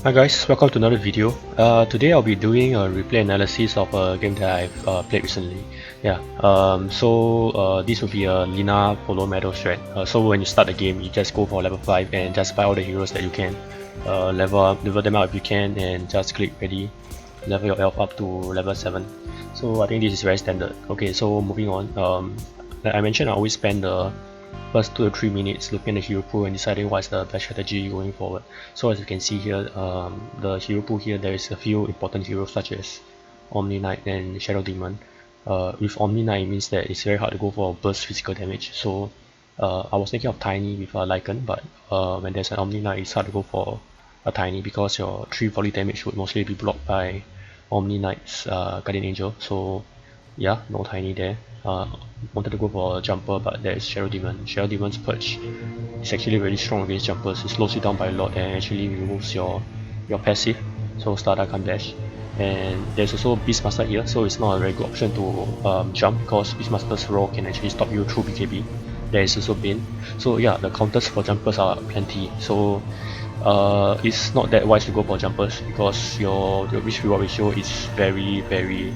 Hi guys, welcome to another video. Today I'll be doing a replay analysis of a game that I've played recently. This will be a Lina Polo Medal strat. So when you start the game, you just go for level 5 and just buy all the heroes that you can. Level them out if you can, and just click ready. Level your elf up to level 7. So I think this is very standard. Okay, so moving on. Like I mentioned, I always spend the first 2 to 3 minutes looking at the hero pool and deciding what's the best strategy going forward. So as you can see here, the hero pool here, there is a few important heroes such as Omni Knight and Shadow Demon. With Omni Knight, it means that it's very hard to go for burst physical damage. So I was thinking of Tiny with a Lycan, but when there's an Omni Knight, it's hard to go for a Tiny because your 3 volley damage would mostly be blocked by Omni Knight's Guardian Angel. So yeah, no Tiny there. Wanted to go for a jumper, but there is Shadow Demon. Shadow Demon's Purge is actually really strong against jumpers. It slows you down by a lot and actually removes your passive, so Starter can't dash. And there's also Beastmaster here, so it's not a very good option to jump because Beastmaster's roar can actually stop you through BKB. There is also Bane. So yeah, the counters for jumpers are plenty. So it's not that wise to go for jumpers because your risk reward ratio is very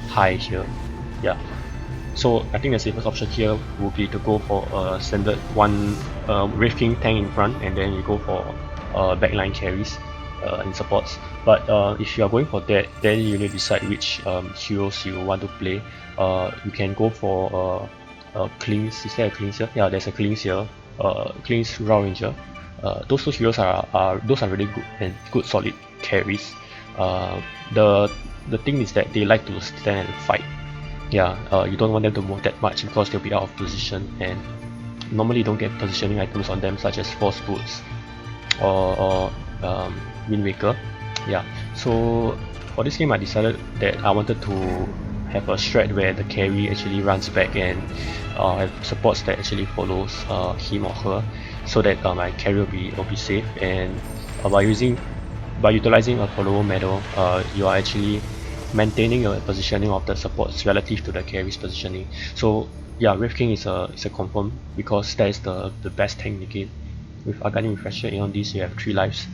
high here. Yeah. So I think the safest option here would be to go for a standard one Wraith King tank in front, and then you go for backline carries in supports. But if you are going for that, then you need to decide which heroes you want to play. You can go for Clinkz. Is there a Clinkz here? Yeah, there's a Clinkz here. Clinkz Drow Ranger. Those two heroes are really good and good solid carries. The thing is that they like to stand and fight. Yeah, you don't want them to move that much because they'll be out of position, and normally you don't get positioning items on them such as Force Boots or Wind Waker. Yeah, so for this game I decided that I wanted to have a strat where the carry actually runs back and have supports that actually follows him or her, so that my carry will be safe. And by utilizing a follower medal, you are actually maintaining your positioning of the supports relative to the carry's positioning. So yeah, Wraith King is a confirm because that is the best tank in the game. With Aghanim Refresher on this, you have 3 lives,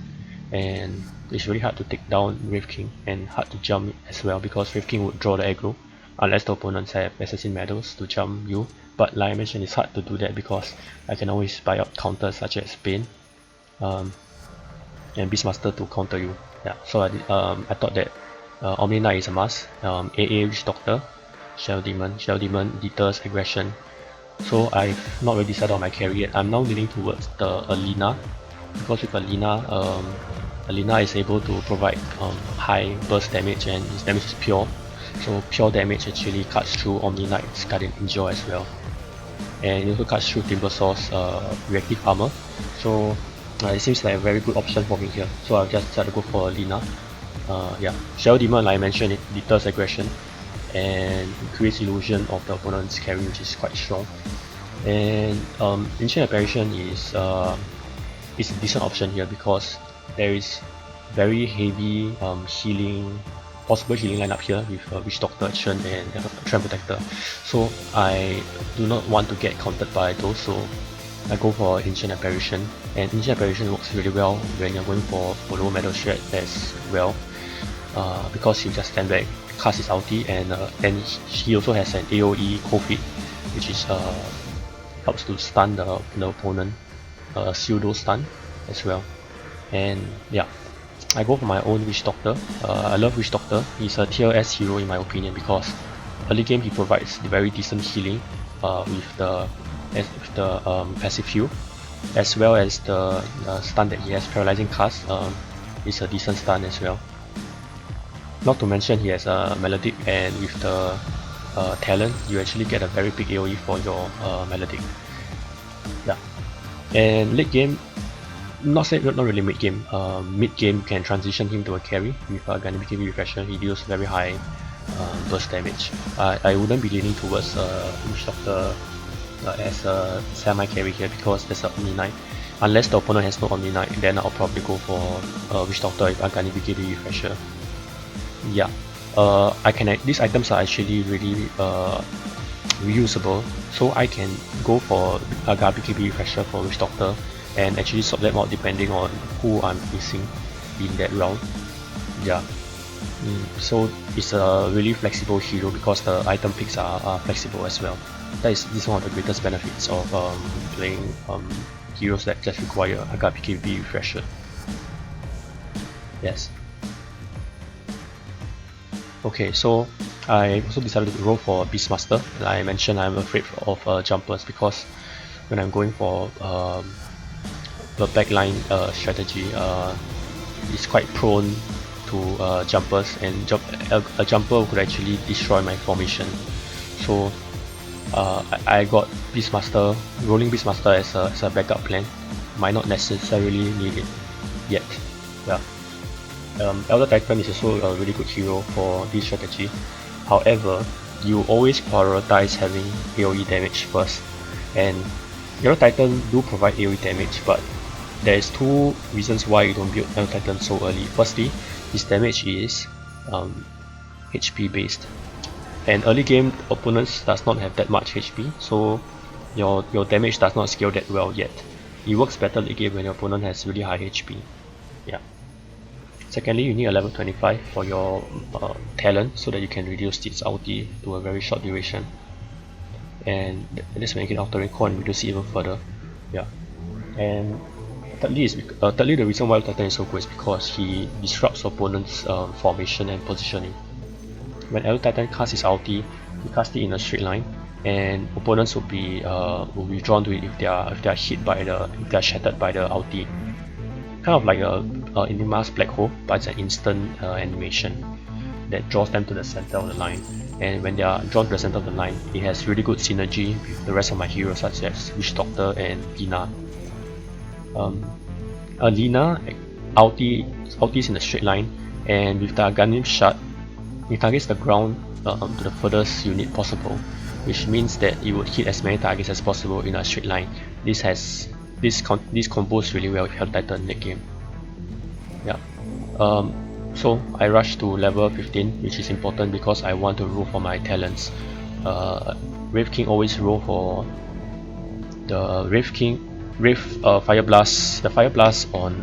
and it's really hard to take down Wraith King and hard to jump as well because Wraith King would draw the aggro unless the opponents have assassin medals to jump you. But like I mentioned, it's hard to do that because I can always buy up counters such as Bane and Beastmaster to counter you. Yeah, so I thought that Omni Knight is a must. AA Witch Doctor, Shadow Demon deters aggression. So I've not really decided on my carry yet. I'm now leaning towards the Lina because with Lina is able to provide high burst damage, and his damage is pure. So pure damage actually cuts through Omni Knight's Guardian Angel as well, and it also cuts through Timbersaur's reactive armor. So it seems like a very good option for me here. So I've just decided to go for Lina. Yeah, Shadow Demon, like I mentioned, it deters aggression and creates illusion of the opponent's carry, which is quite strong. And Ancient Apparition is a decent option here because there is very heavy possible healing lineup here with Witch Doctor, Chen, and Trend Protector. So I do not want to get countered by those, so I go for Ancient Apparition, and Ancient Apparition works really well when you're going for low metal strat as well. Because he just stand back, cast his ulti, and then he also has an AoE cold feet, which is helps to stun the opponent, pseudo stun as well. And yeah, I go for my own Witch Doctor. I love Witch Doctor. He's a tier S hero in my opinion because early game he provides very decent healing with the passive heal, as well as the stun that he has, paralyzing cast. Is a decent stun as well. Not to mention he has a Melodic, and with the talent you actually get a very big AoE for your Melodic. Yeah, and late game, not really mid game. Mid game can transition him to a carry with a Gundam BKB Refresher. He deals very high burst damage. I wouldn't be leaning towards Witch Doctor as a semi carry here because there's a Omni Knight. Unless the opponent has no Omni Knight, then I'll probably go for Witch Doctor with a Gundam BKB Refresher. Yeah, these items are actually really reusable, so I can go for a BKB Refresher for Witch Doctor and actually swap them out depending on who I'm facing. in that round. Yeah. So it's a really flexible hero because the item picks are flexible as well. This is one of the greatest benefits of playing heroes that just require a BKB refresher. Yes. Okay, so I also decided to roll for Beastmaster. Like I mentioned, I'm afraid of jumpers because when I'm going for the backline strategy, it's quite prone to jumpers, and a jumper could actually destroy my formation. So I got Beastmaster, rolling Beastmaster as a backup plan. Might not necessarily need it yet. Yeah. Elder Titan is also a really good hero for this strategy. However, you always prioritize having AoE damage first, and Elder Titan do provide AoE damage, but there's two reasons why you don't build Elder Titan so early. Firstly, his damage is HP based, and early game opponents does not have that much HP, so your damage does not scale that well yet. It works better late game when your opponent has really high HP. Yeah. Secondly, you need a level 25 for your talent so that you can reduce its ulti to a very short duration, and this make it altering core and reduce it even further. Yeah. And thirdly, the reason why Titan is so good is because he disrupts opponents' formation and positioning. When Elder Titan casts his ulti, he casts it in a straight line, and opponents will be drawn to it if they are shattered by the ulti. Kind of like a Inima's black hole, but it's an instant animation that draws them to the center of the line. And when they are drawn to the center of the line, it has really good synergy with the rest of my heroes such as Witch Doctor and Lina. Lina ultis in a straight line, and with the Aghanim shut, it targets the ground to the furthest unit possible, which means that it would hit as many targets as possible in a straight line. This combos really well with Elder Titan late game. Yeah. So I rushed to level 15, which is important because I want to roll for my talents. Wraith King always roll for the Fire Blast. The Fire Blast on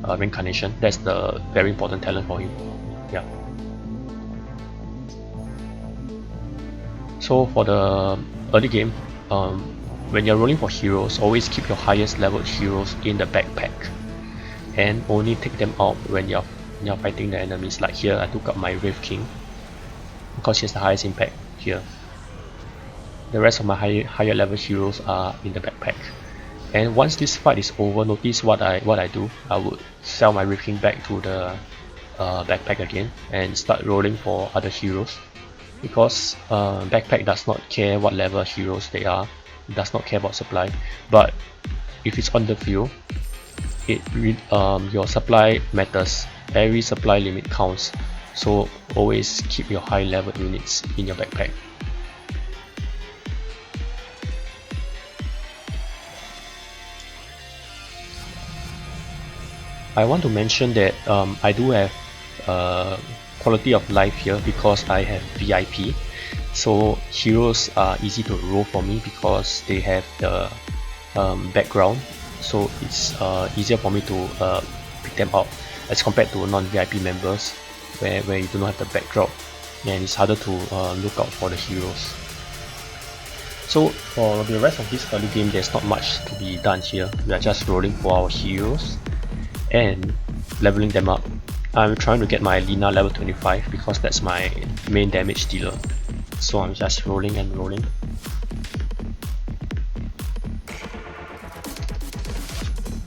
Reincarnation. That's the very important talent for him. Yeah. So for the early game, when you're rolling for heroes, always keep your highest leveled heroes in the backpack, and only take them out when you're fighting the enemies. Like here, I took up my Wraith King because he has the highest impact here. The rest of my higher level heroes are in the backpack. And once this fight is over, notice what I do. I would sell my Wraith King back to the backpack again and start rolling for other heroes, because backpack does not care what level heroes they are. It does not care about supply, but if it's on the field, your supply matters. Every supply limit counts, so always keep your high level units in your backpack. I want to mention that I do have quality of life here because I have VIP. So heroes are easy to roll for me because they have the background, so it's easier for me to pick them out as compared to non-VIP members where you do not have the backdrop, and it's harder to look out for the heroes. So for the rest of this early game, there's not much to be done here. We are just rolling for our heroes and leveling them up. I'm trying to get my Lina level 25 because that's my main damage dealer. So I'm just rolling and rolling.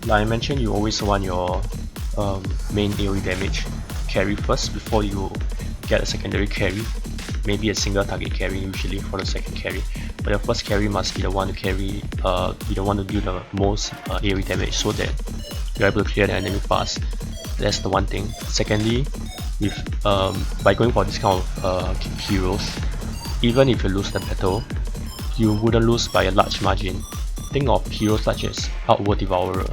Like I mentioned, you always want your main AoE damage carry first before you get a secondary carry. Maybe a single target carry usually for the second carry, but your first carry must be the one to carry, be the one to do the most AoE damage so that you're able to clear the enemy fast. That's the one thing. Secondly, by going for this kind of heroes, even if you lose the battle, you wouldn't lose by a large margin. Think of heroes such as Outward Devourer,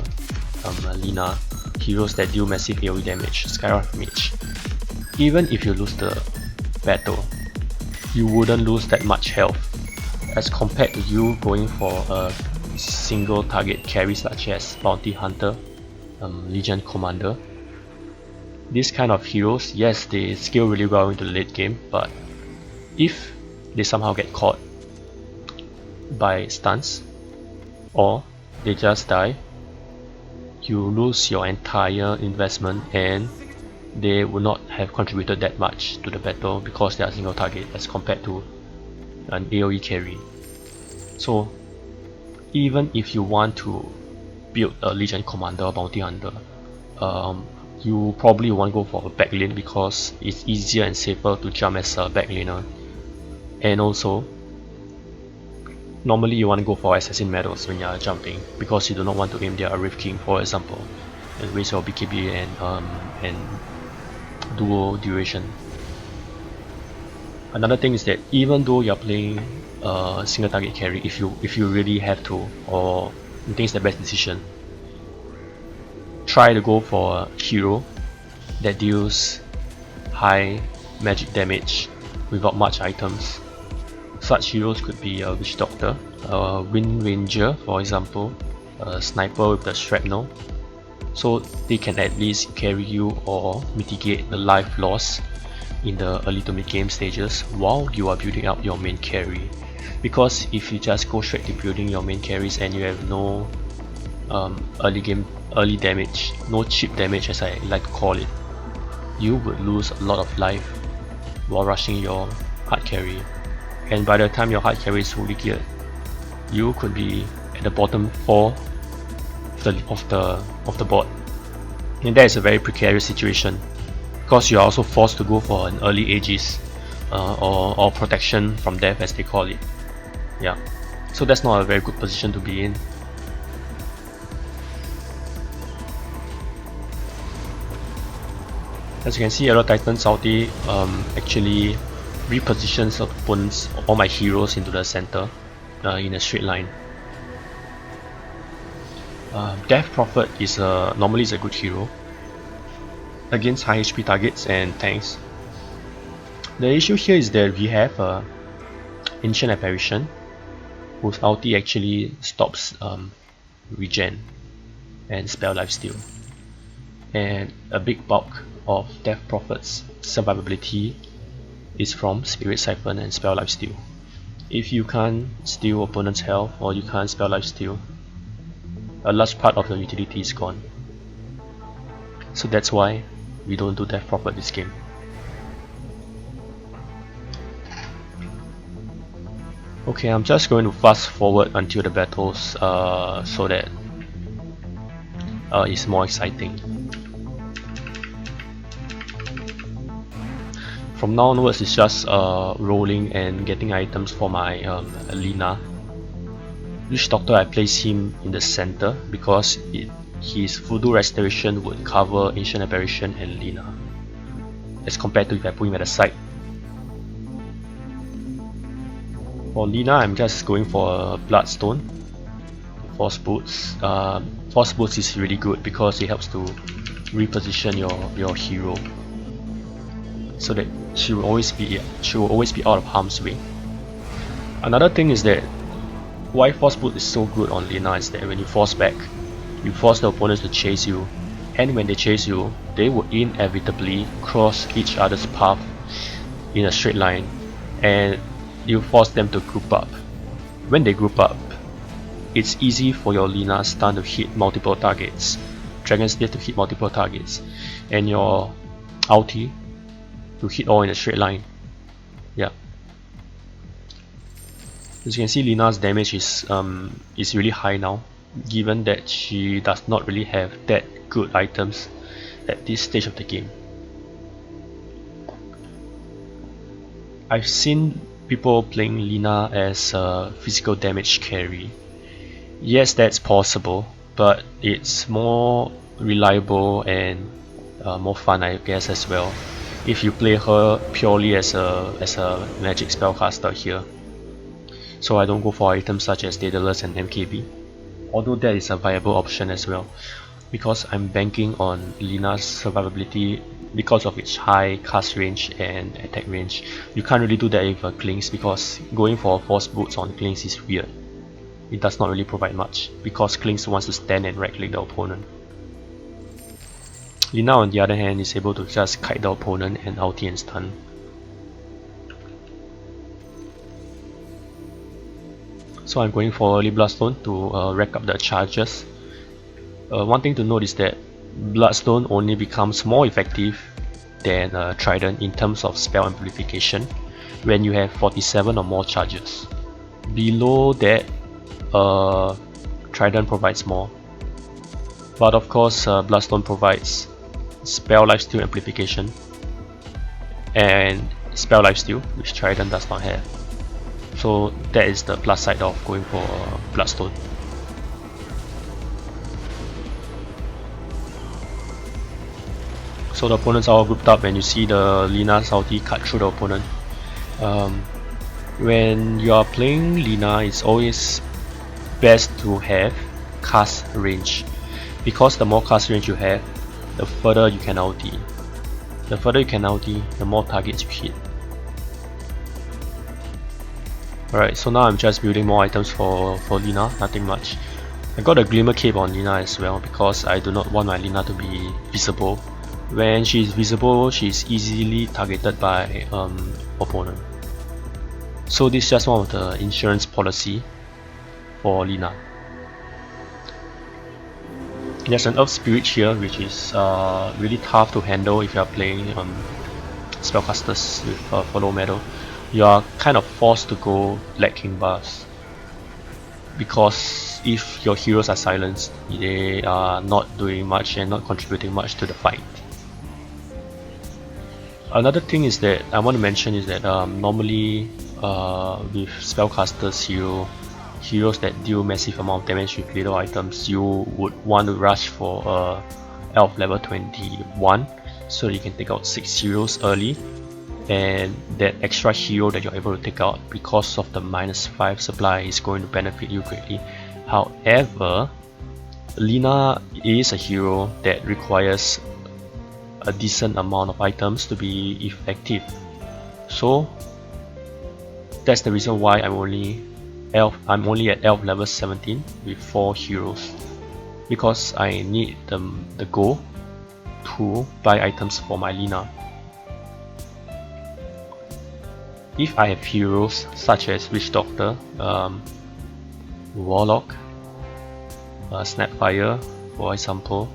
Lina, heroes that deal massive AoE damage, Skywrath Mage. Even if you lose the battle, you wouldn't lose that much health as compared to you going for a single target carry such as Bounty Hunter, Legion Commander. These kind of heroes, yes, they scale really well into the late game, but if they somehow get caught by stuns or they just die, you lose your entire investment and they will not have contributed that much to the battle because they are single target as compared to an AoE carry. So even if you want to build a Legion Commander or Bounty Hunter, you probably want to go for a back lane because it's easier and safer to jump as a back laner. And also, normally you want to go for Assassin medals when you are jumping because you do not want to aim their Rift King, for example, and waste your BKB and dual duration. Another thing is that even though you're playing single target carry, if you really have to, or you think it's the best decision, try to go for a hero that deals high magic damage without much items. Such heroes could be a Witch Doctor, a Wind Ranger for example, a Sniper with the Shrapnel, so they can at least carry you or mitigate the life loss in the early to mid game stages while you are building up your main carry. Because if you just go straight to building your main carries and you have no early damage, no cheap damage as I like to call it, you would lose a lot of life while rushing your hard carry, and by the time your hard carry is fully geared, you could be at the bottom 4 of the board, and that is a very precarious situation because you are also forced to go for an early Aegis or protection from death as they call it. Yeah, so that's not a very good position to be in. As you can see, Yellow Titan's ulti actually repositions opponents or my heroes into the center in a straight line. Death Prophet is normally is a good hero against high HP targets and tanks. The issue here is that we have Ancient Apparition, whose ulti actually stops regen and spell lifesteal, and a big bulk of Death Prophet's survivability is from Spirit Siphon and spell lifesteal. If you can't steal opponent's health or you can't spell lifesteal, a large part of your utility is gone. So that's why we don't do Death Prophet this game. Okay, I'm just going to fast forward until the battles so that it's more exciting. From now onwards, it's just rolling and getting items for my Lina. Witch Doctor, I place him in the center because his Voodoo Restoration would cover Ancient Apparition and Lina, as compared to if I put him at the side. For Lina, I'm just going for a Bloodstone, Force Boots. Force Boots is really good because it helps to reposition your hero, so that she will always be out of harm's way. Another thing is that why Force Boot is so good on Lina is that when you force back, you force the opponents to chase you, and when they chase you, they will inevitably cross each other's path in a straight line, and you force them to group up. When they group up, it's easy for your Lina stun to hit multiple targets, Dragon's Death to hit multiple targets, and your ulti to hit all in a straight line. Yeah. As you can see, Lina's damage is really high now, given that she does not really have that good items at this stage of the game. I've seen people playing Lina as a physical damage carry. Yes, that's possible, but it's more reliable and more fun, I guess, as well, if you play her purely as a magic spellcaster here. So I don't go for items such as Daedalus and MKB, although that is a viable option as well, because I'm banking on Lina's survivability because of its high cast range and attack range. You can't really do that with Clinkz because going for Force Boots on Clinkz is weird. It does not really provide much because Clinkz wants to stand and right click the opponent. Lina on the other hand is able to just kite the opponent and ulti and stun. So I'm going for early Bloodstone to rack up the charges. One thing to note is that Bloodstone only becomes more effective than Trident in terms of spell amplification when you have 47 or more charges. Below that, Trident provides more, but of course Bloodstone provides spell lifesteal amplification and spell lifesteal, which Trident does not have. So that is the plus side of going for Bloodstone. So the opponents are all grouped up and you see the Lina's ulti cut through the opponent. When you are playing Lina, it's always best to have cast range, because the more cast range you have, the further you can ulti. The further you can ulti, the more targets you hit. Alright, so now I'm just building more items for Lina, nothing much. I got a Glimmer Cape on Lina as well because I do not want my Lina to be visible. When she is visible, she is easily targeted by opponent. So this is just one of the insurance policy for Lina. There's an Earth Spirit here which is really tough to handle if you are playing spellcasters with for low metal. You are kind of forced to go Black King bars, because if your heroes are silenced, they are not doing much and not contributing much to the fight. Another thing is that I want to mention is that normally with spellcasters, heroes that deal massive amount of damage with little items, you would want to rush for elf level 21 so you can take out 6 heroes early, and that extra hero that you're able to take out because of the -5 supply is going to benefit you greatly. However, Lina is a hero that requires a decent amount of items to be effective, so that's the reason why I'm only at elf level 17 with 4 heroes, because I need the gold to buy items for my Lina. If I have heroes such as Witch Doctor, Warlock, Snapfire for example,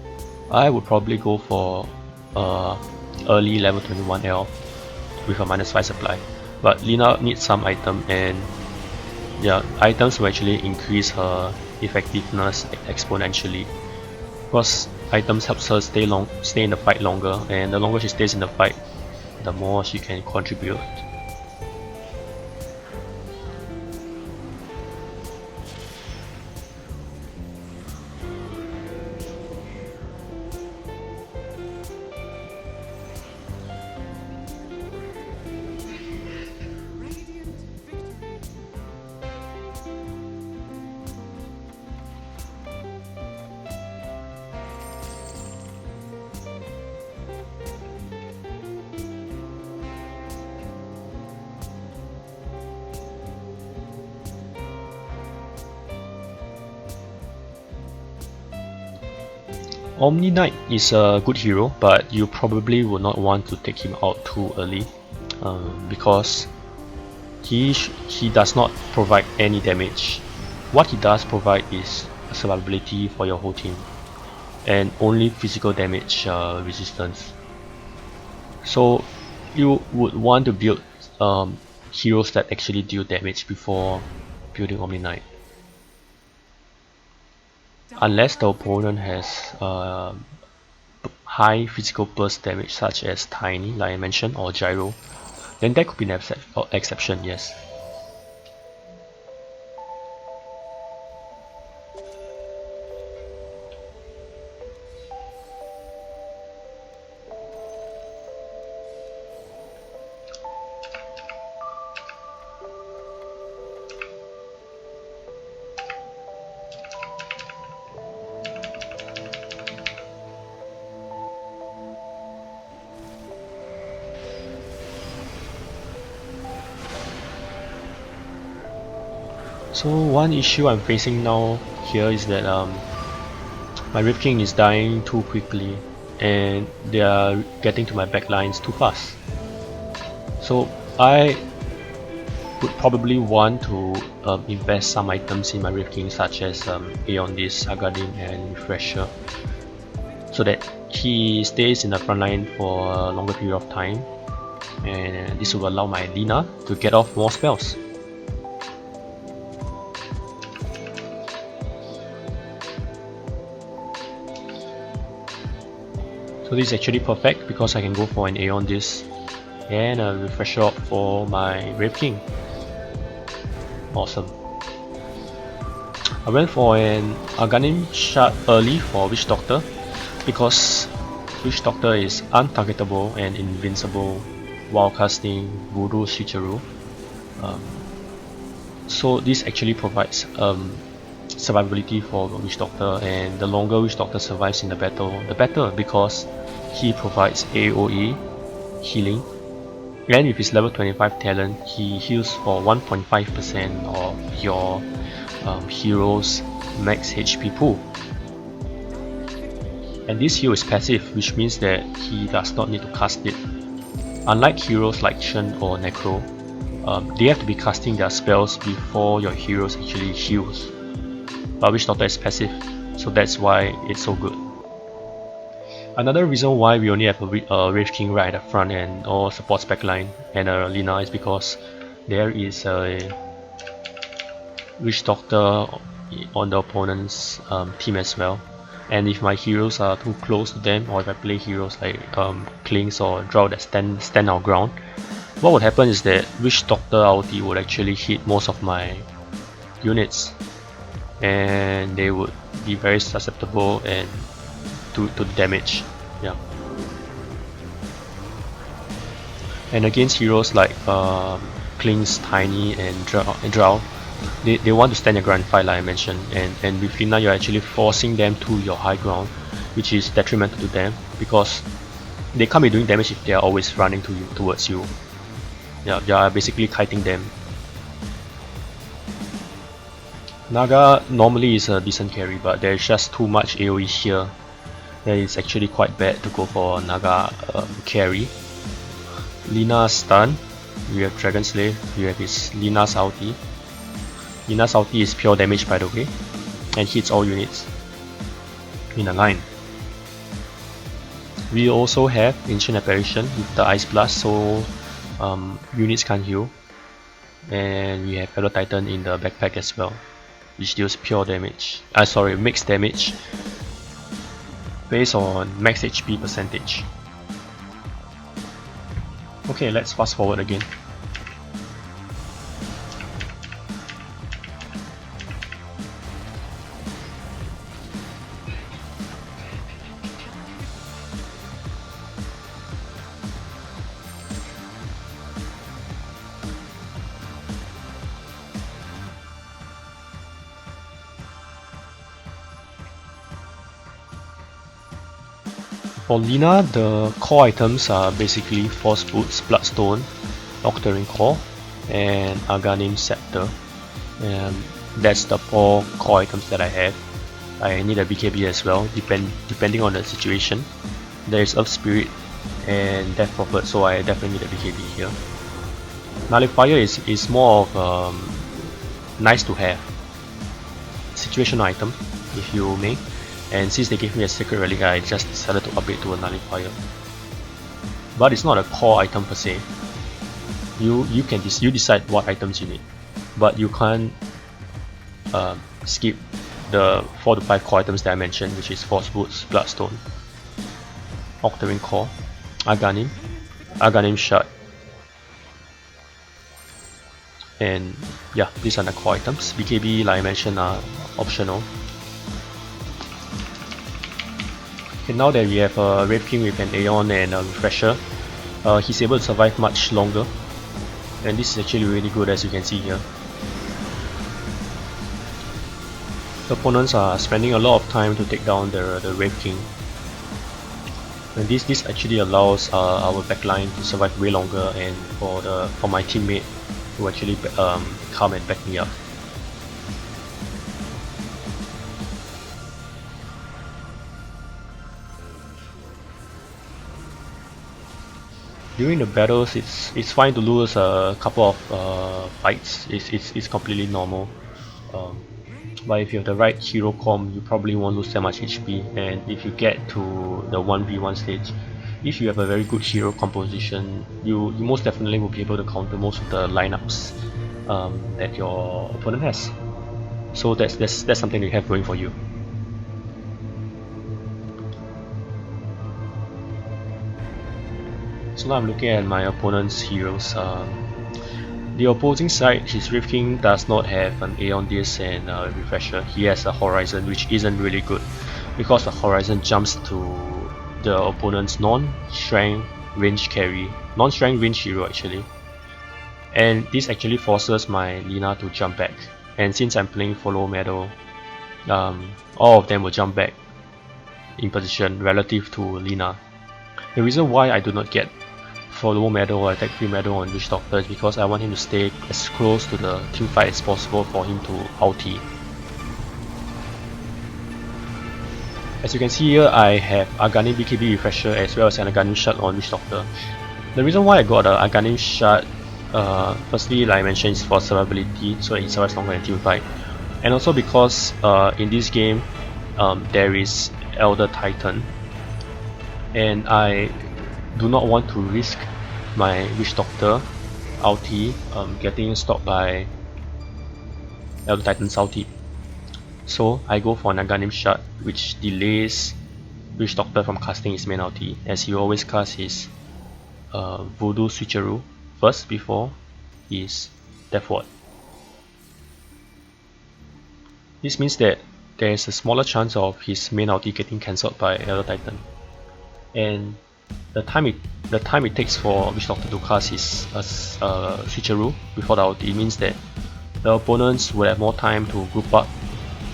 I would probably go for early level 21 elf with a -5 supply. But Lina needs some item, and yeah, items will actually increase her effectiveness exponentially, because items helps her stay in the fight longer, and the longer she stays in the fight, the more she can contribute. Omni Knight is a good hero, but you probably would not want to take him out too early, because he does not provide any damage. What he does provide is survivability for your whole team, and only physical damage resistance. So you would want to build heroes that actually deal damage before building Omni Knight. Unless the opponent has high physical burst damage such as Tiny, like I mentioned, or Gyro, then that could be an exception, yes. So one issue I'm facing now here is that my Rift King is dying too quickly. and they are getting to my backlines too fast. So I would probably want to invest some items in my Wraith King, such as Aeon Disc, Agadim, and Refresher, so that he stays in the front line for a longer period of time, and this will allow my Lina to get off more spells. So this is actually perfect because I can go for an Aeon Disc and a Refresher up for my Wraith King. Awesome. I went for an Aganim shard early for Witch Doctor because Witch Doctor is untargetable and invincible while casting Voodoo Switcheroo. So this actually provides survivability for Witch Doctor, and the longer Witch Doctor survives in the battle, the better, because he provides AoE healing, and with his level 25 talent, he heals for 1.5% of your hero's max HP pool. And this heal is passive, which means that he does not need to cast it. Unlike heroes like Shen or Necro, they have to be casting their spells before your heroes actually heals. But Witch Doctor is passive, so that's why it's so good. Another reason why we only have a Wraith King right at the front end or supports backline and a Lina is because there is a Witch Doctor on the opponent's team as well. And if my heroes are too close to them, or if I play heroes like Clinkz or Drow that stand our ground, what would happen is that Witch Doctor ulti would actually hit most of my units, and they would be very susceptible and to damage. Yeah. And against heroes like Clinkz, Tiny, and Drow, they want to stand your ground and fight, like I mentioned, and with Lina you're actually forcing them to your high ground, which is detrimental to them because they can't be doing damage if they are always running towards you. Yeah, they are basically kiting them. Naga normally is a decent carry, but there is just too much AoE here that it's actually quite bad to go for Naga carry. Lina's stun, we have Dragon Slave, we have his Lina's ulti. Lina's ulti is pure damage, by the way, and hits all units in a line. We also have Ancient Apparition with the Ice Blast, so units can't heal. And we have Fellow Titan in the backpack as well, which deals pure damage. Mixed damage based on max HP percentage. Okay, let's fast forward again. For Lina, the core items are basically Force Boots, Bloodstone, Octarine Core, and Aghanim Scepter. That's the 4 core items that I have. I need a BKB as well, depending on the situation. There is Earth Spirit and Death Prophet, so I definitely need a BKB here. Nullifier is more of nice to have situational item, if you may. And since they gave me a Sacred Relic, I just decided to upgrade to a Nullifier. But it's not a core item per se. You decide what items you need, but you can't skip the 4 to 5 core items that I mentioned, which is Force Boots, Bloodstone, Octarine Core, Aghanim Shard, and yeah, these are the core items. BKB, like I mentioned, are optional. Okay, now that we have a Wraith King with an Aeon and a Refresher, he's able to survive much longer, and this is actually really good, as you can see here. The opponents are spending a lot of time to take down the Wraith King, and this actually allows our backline to survive way longer, and for my teammate to actually come and back me up. During the battles, it's fine to lose a couple of fights. It's completely normal. Um, but if you have the right hero comp, you probably won't lose that much HP. And if you get to the 1v1 stage, if you have a very good hero composition, you most definitely will be able to counter most of the lineups that your opponent has. So that's something that you have going for you. So now I'm looking at my opponent's heroes. The opposing side, his Rift King does not have an Aeon Disc and a Refresher. He has a Horizon, which isn't really good because the Horizon jumps to the opponent's non-strength range carry, non-strength range hero actually. And this actually forces my Lina to jump back. And since I'm playing follow medal, all of them will jump back in position relative to Lina. The reason why I do not get follow medal or attack free medal on Witch Doctor is because I want him to stay as close to the team fight as possible for him to ulti. As you can see here, I have Aghanim BKB Refresher as well as an Aghanim Shard on Witch Doctor. The reason why I got the Aghanim Shard, firstly, like I mentioned, is for survivability, so that it survives longer in team fight, and also because in this game there is Elder Titan, and I do not want to risk my Witch Doctor ulti getting stopped by Elder Titan's ulti. So I go for an Aghanim Shard, which delays Witch Doctor from casting his main ulti, as he always casts his Voodoo Switcheroo first before his Death Ward. This means that there is a smaller chance of his main ulti getting cancelled by Elder Titan, and the time it takes for Witch Doctor to cast his switcheroo before the ulti means that the opponents would have more time to group up,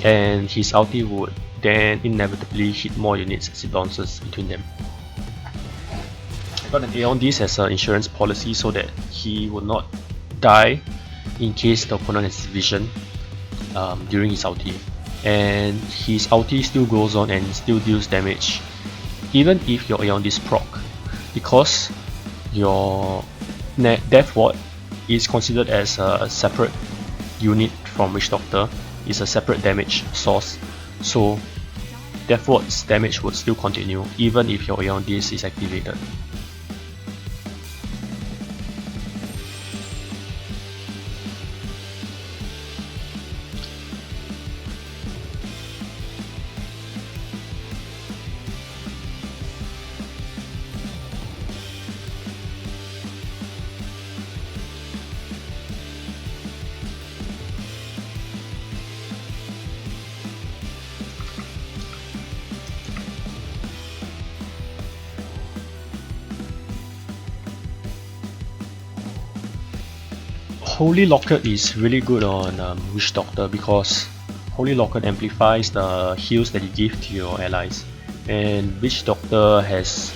and his ulti would then inevitably hit more units as it bounces between them. I got an Aeon Disc as an insurance policy so that he would not die in case the opponent has vision during his ulti, and his ulti still goes on and still deals damage even if your Aeon Disc proc, because your Death Ward is considered as a separate unit from Witch Doctor, is a separate damage source, so Death Ward's damage would still continue even if your Aeon Disc is activated. Holy Locket is really good on Witch Doctor because Holy Locket amplifies the heals that you give to your allies, and Witch Doctor has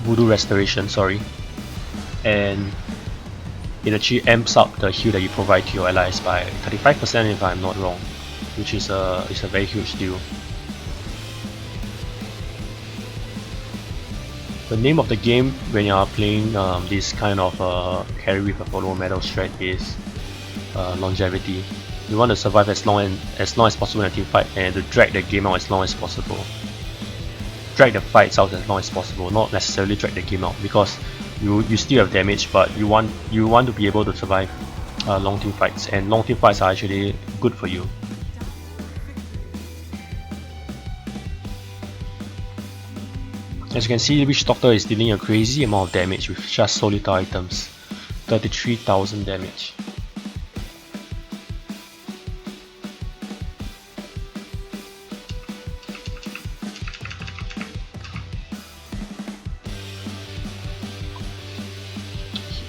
Voodoo Restoration, and it actually amps up the heal that you provide to your allies by 35% if I'm not wrong, which is a very huge deal. The name of the game when you are playing this kind of carry with a follow medal strat is longevity. You want to survive as long as possible in a team fight, and to drag the game out as long as possible. Drag the fights out as long as possible, not necessarily drag the game out, because you still have damage, but you want to be able to survive long team fights, and long team fights are actually good for you. As you can see, Witch Doctor is dealing a crazy amount of damage with just Solitaire items, 33,000 damage.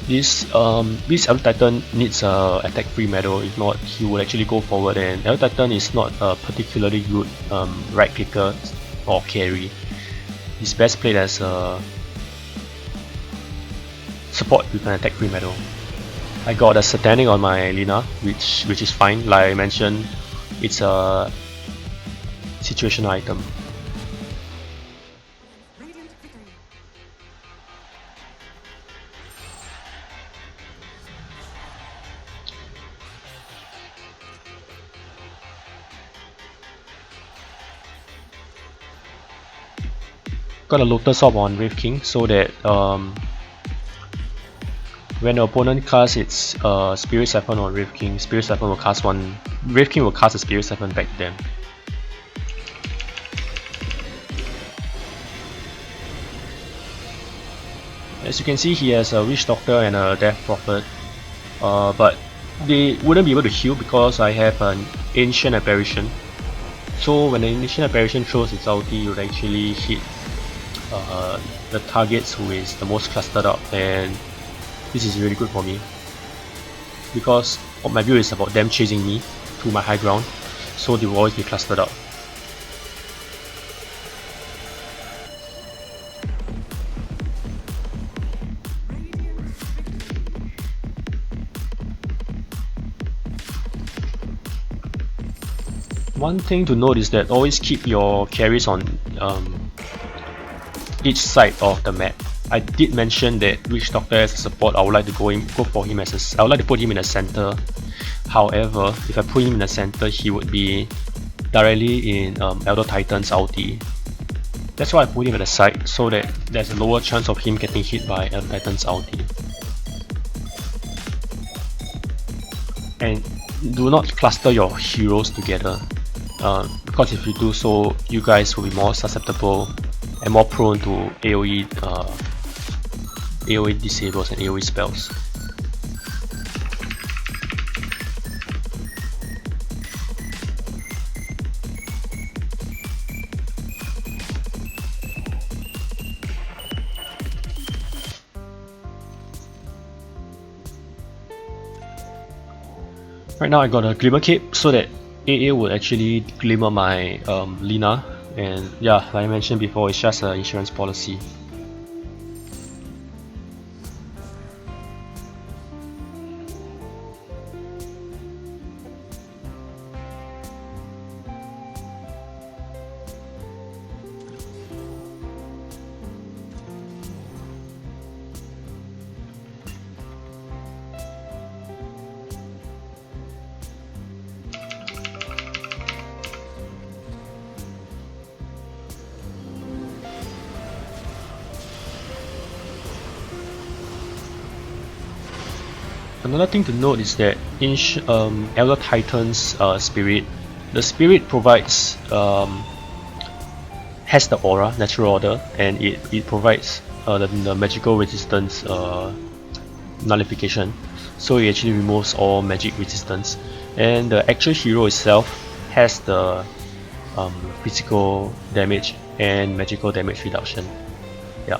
This Elder Titan needs a attack free medal, if not he will actually go forward, and Elder Titan is not a particularly good right clicker or carry. He's best played as a support with an attack free medal. I got a Satanic on my Lina, which is fine. Like I mentioned, it's a situational item. got a Lotus Orb on Wraith King so that when the opponent casts its Spirit Siphon on Wraith King, Spirit Siphon will cast one. Wraith King will cast a Spirit Siphon back to them. As you can see, he has a Witch Doctor and a Death Prophet, but they wouldn't be able to heal because I have an Ancient Apparition. So when the Ancient Apparition throws its ulti, it would actually hit the targets who is the most clustered up, and this is really good for me because my view is about them chasing me to my high ground, so they will always be clustered up. One thing to note is that always keep your carries on each side of the map. I did mention that Witch Doctor as a support, I would like to go for him as I would like to put him in the center. However, if I put him in the center, he would be directly in Elder Titan's ulti. That's why I put him at the side, so that there's a lower chance of him getting hit by Elder Titan's ulti. And do not cluster your heroes together, because if you do so, you guys will be more susceptible and more prone to AoE disables and AoE spells. Right now I got a Glimmer Cape so that AA would actually glimmer my Lina, and yeah, like I mentioned before, it's just an insurance policy. Another thing to note is that in Elder Titan's spirit, the spirit provides has the aura, natural order, and it provides the magical resistance nullification. So it actually removes all magic resistance, and the actual hero itself has the physical damage and magical damage reduction. Yeah.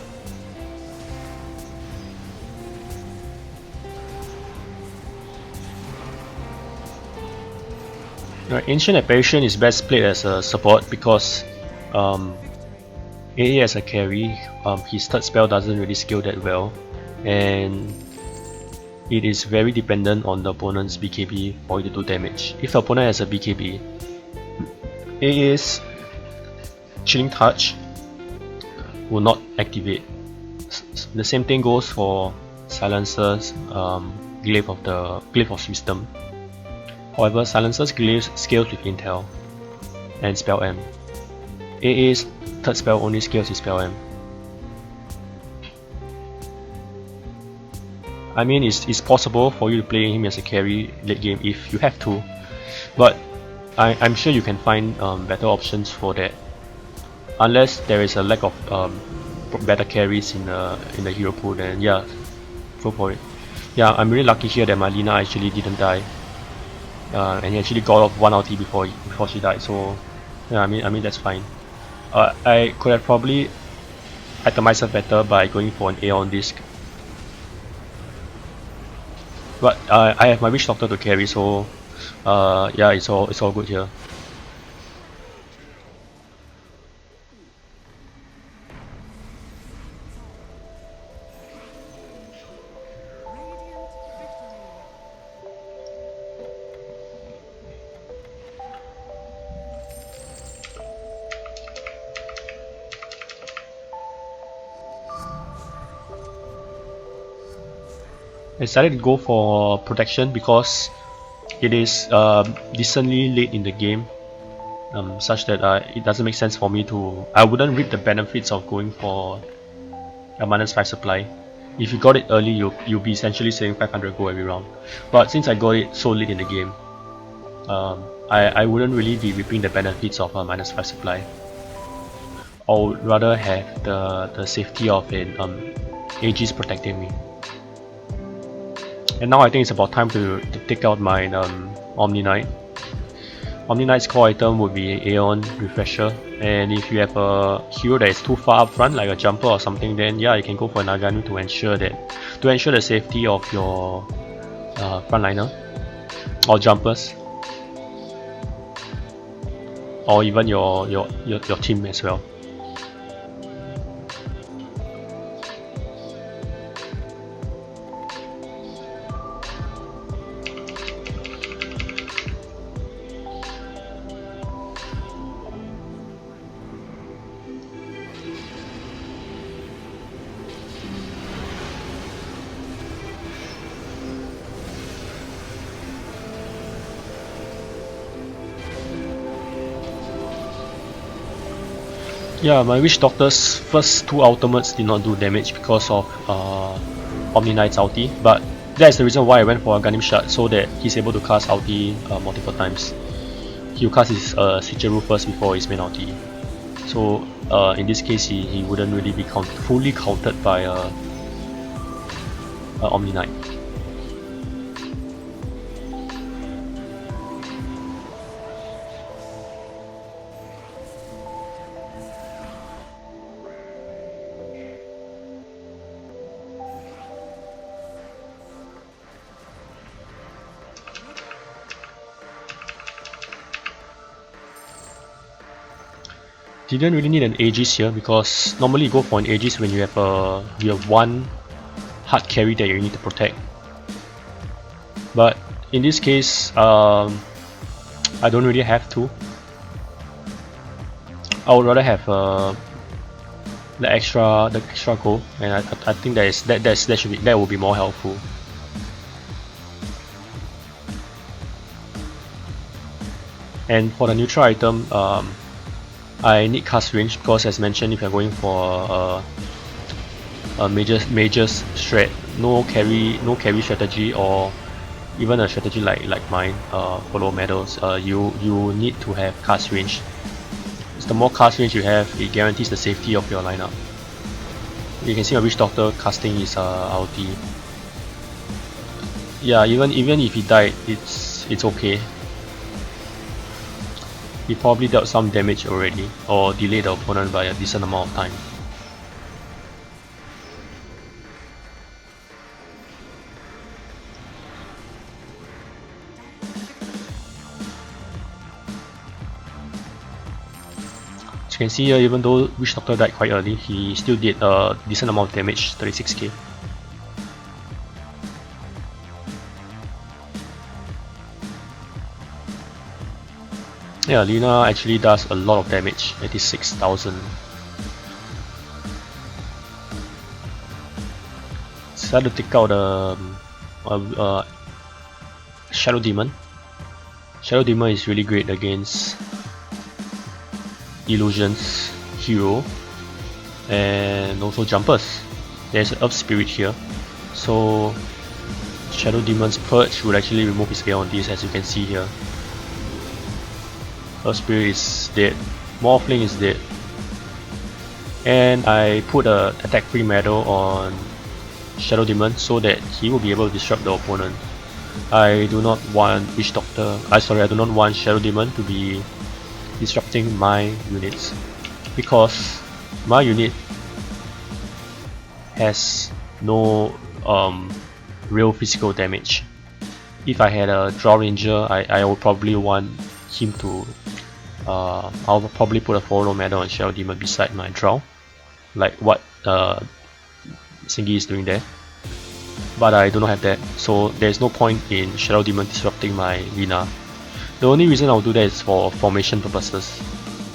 Ancient Apparition is best played as a support because AA as a carry, his third spell doesn't really scale that well, and it is very dependent on the opponent's BKB for it to do damage. If the opponent has a BKB, AA's Chilling Touch will not activate. The same thing goes for Silencer's Glaive of Wisdom. However, Silencer's Glaive scales with Intel and Spell M. AA's third spell only scales with Spell M. I mean, it's possible for you to play him as a carry late game if you have to, but I'm sure you can find better options for that, unless there is a lack of better carries in the hero pool. Then yeah, go for it. Yeah, I'm really lucky here that my Lina actually didn't die. And he actually got off one ulti before she died, so yeah, I mean that's fine. I could have probably itemized her better by going for an Aeon Disc, but I have my Witch Doctor to carry, so yeah, it's all good here. I decided to go for protection because it is decently late in the game. such that it doesn't make sense for me to. I wouldn't reap the benefits of going for a -5 supply. If you got it early, you'll be essentially saving 500 gold every round. But since I got it so late in the game, I wouldn't really be reaping the benefits of a -5 supply. I would rather have the safety of an Aegis protecting me. And now I think it's about time to take out my Omni Knight. Omni Knight's core item would be Aeon Refresher, and if you have a hero that is too far up front, like a jumper or something, then yeah, you can go for Naganu to ensure the safety of your frontliner or jumpers, or even your team as well. Yeah, my Witch Doctor's first two ultimates did not do damage because of Omni Knight's ulti, but that is the reason why I went for a Ganim Shard, so that he's able to cast ulti multiple times. He'll cast his switcheroo first before his main ulti. So in this case, he wouldn't really be fully countered by Omni Knight. Didn't really need an Aegis here because normally you go for an Aegis when you have one hard carry that you need to protect. But in this case, I don't really have to. I would rather have the extra gold, and I think that will be more helpful. And for the neutral item, I need cast range because, as mentioned, if you're going for a major strat, no carry strategy, or even a strategy like mine, follow medals, you need to have cast range. The more cast range you have, it guarantees the safety of your lineup. You can see my Witch Doctor casting his ulti. Yeah, even if he died, it's okay. He probably dealt some damage already, or delayed the opponent by a decent amount of time. As you can see here, even though Witch Doctor died quite early, he still did a decent amount of damage, 36k. Yeah, Lina actually does a lot of damage, 86,000. Decided to take out Shadow Demon. Shadow Demon is really great against Illusion's hero and also jumpers. There's an Earth Spirit here, so Shadow Demon's Purge would actually remove his guarantees, as you can see here. Earth Spirit is dead, Morphling is dead, and I put a attack free medal on Shadow Demon so that he will be able to disrupt the opponent. I do not want Witch Doctor, I do not want Shadow Demon to be disrupting my units, because my unit has no real physical damage. If I had a Drow Ranger, I would probably want him to I'll probably put a follow medal on Shadow Demon beside my Drow, like what Singi is doing there. But I do not have that, so there's no point in Shadow Demon disrupting my Lina. The only reason I'll do that is for formation purposes.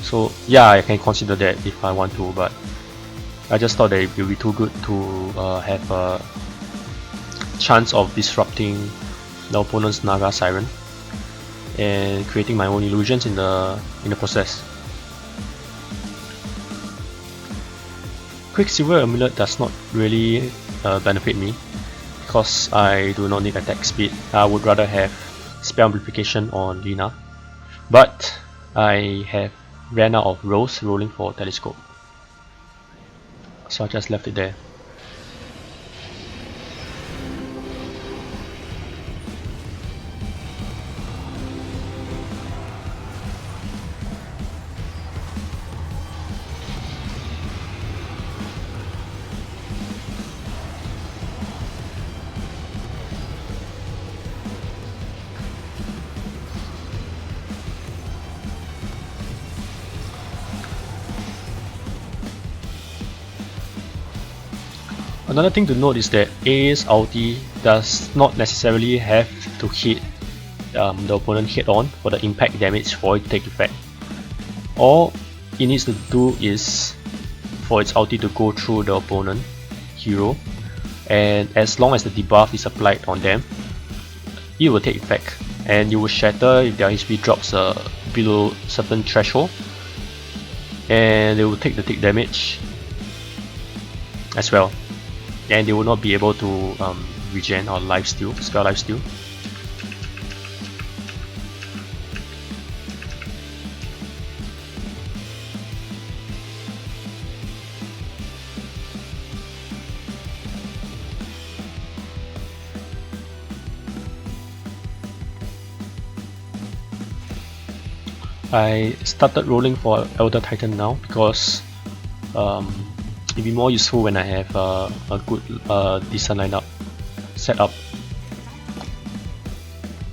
So yeah, I can consider that if I want to, but I just thought that it would be too good to have a chance of disrupting the opponent's Naga Siren. and creating my own illusions in the process. Quicksilver Amulet does not really benefit me because I do not need attack speed. I would rather have spell amplification on Lina, but I have ran out of rolls rolling for telescope, so I just left it there. Another thing to note is that AA's ulti does not necessarily have to hit the opponent head on for the impact damage for it to take effect. All it needs to do is for its ulti to go through the opponent hero, and as long as the debuff is applied on them, it will take effect, and you will shatter if their HP drops below certain threshold, and they will take the tick damage as well, and they will not be able to regen or lifesteal, spell lifesteal. I started rolling for Elder Titan now because it'll be more useful when I have a good decent lineup set up.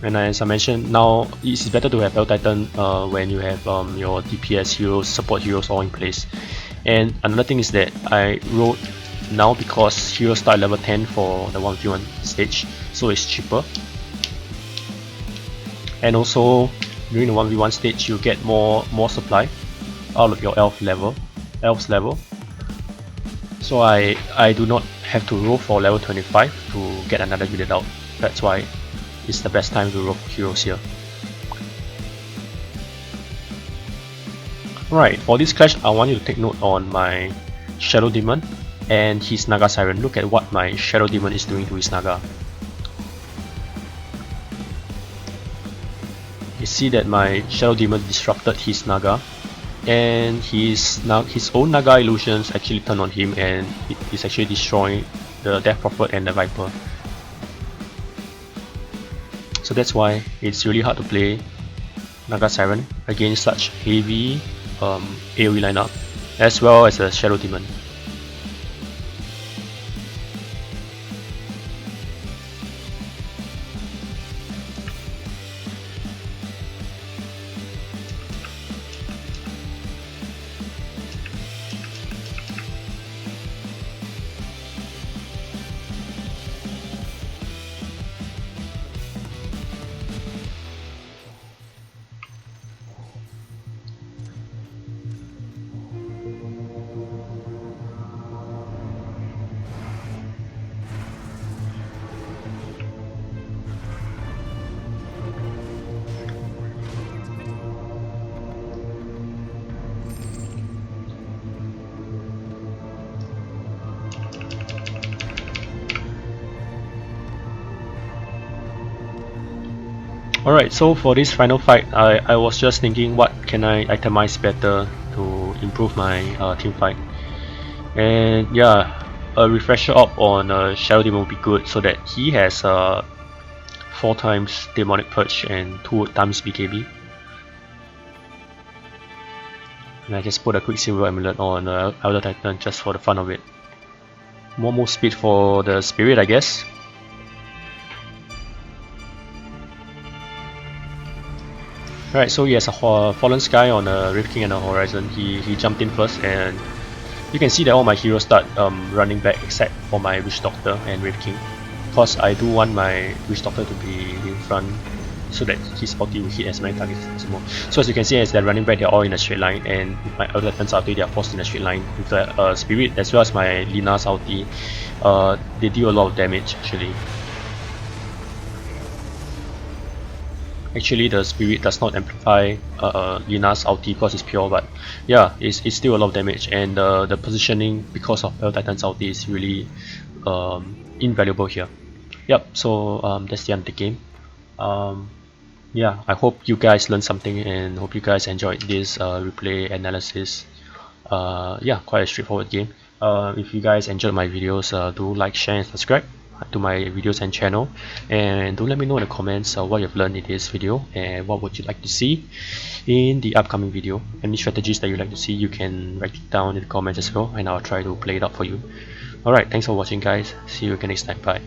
And as I mentioned, now it's better to have Elder Titan when you have your DPS heroes, support heroes all in place. And another thing is that I rolled now because heroes start level 10 for the 1v1 stage, so it's cheaper. And also during the 1v1 stage you get more supply out of your elf's level. So I do not have to roll for level 25 to get another unit out. That's why it's the best time to roll for heroes here. Alright, for this clash I want you to take note on my Shadow Demon and his Naga Siren. Look at what my Shadow Demon is doing to his Naga. You see that my Shadow Demon disrupted his Naga, and his own Naga illusions actually turn on him, and it is actually destroying the Death Prophet and the Viper. So that's why it's really hard to play Naga Siren against such heavy AoE lineup, as well as a Shadow Demon. Alright, so for this final fight, I was just thinking what can I itemize better to improve my team fight. And yeah, a refresher up on Shadow Demon would be good so that he has 4 times Demonic Purge and 2 times BKB. And I just put a Quicksilver Amulet on Elder Titan just for the fun of it. More move speed for the Spirit, I guess. Alright, so he has a Fallen Sky on a Rift King and a Horizon. He jumped in first, and you can see that all my heroes start running back except for my Witch Doctor and Rift King. Because I do want my Witch Doctor to be in front so that his ulti will hit as many targets as possible. So as you can see, as they're running back, they're all in a straight line, and with my Elder Titan's ulti, they are forced in a straight line. With the Spirit as well as my Lina's ulti, they deal a lot of damage actually. Actually, the spirit does not amplify Lina's ulti because it's pure, but yeah, it's still a lot of damage, and the positioning because of Battle Titan's ulti is really invaluable here. Yep, so that's the end of the game. Yeah, I hope you guys learned something and hope you guys enjoyed this replay analysis. Yeah, quite a straightforward game. If you guys enjoyed my videos, do like, share, and subscribe to my videos and channel. And do let me know in the comments what you've learned in this video and what would you like to see in the upcoming video. Any strategies that you'd like to see, you can write it down in the comments as well, and I'll try to play it out for you. Alright, thanks for watching, guys. See you again next time. Bye.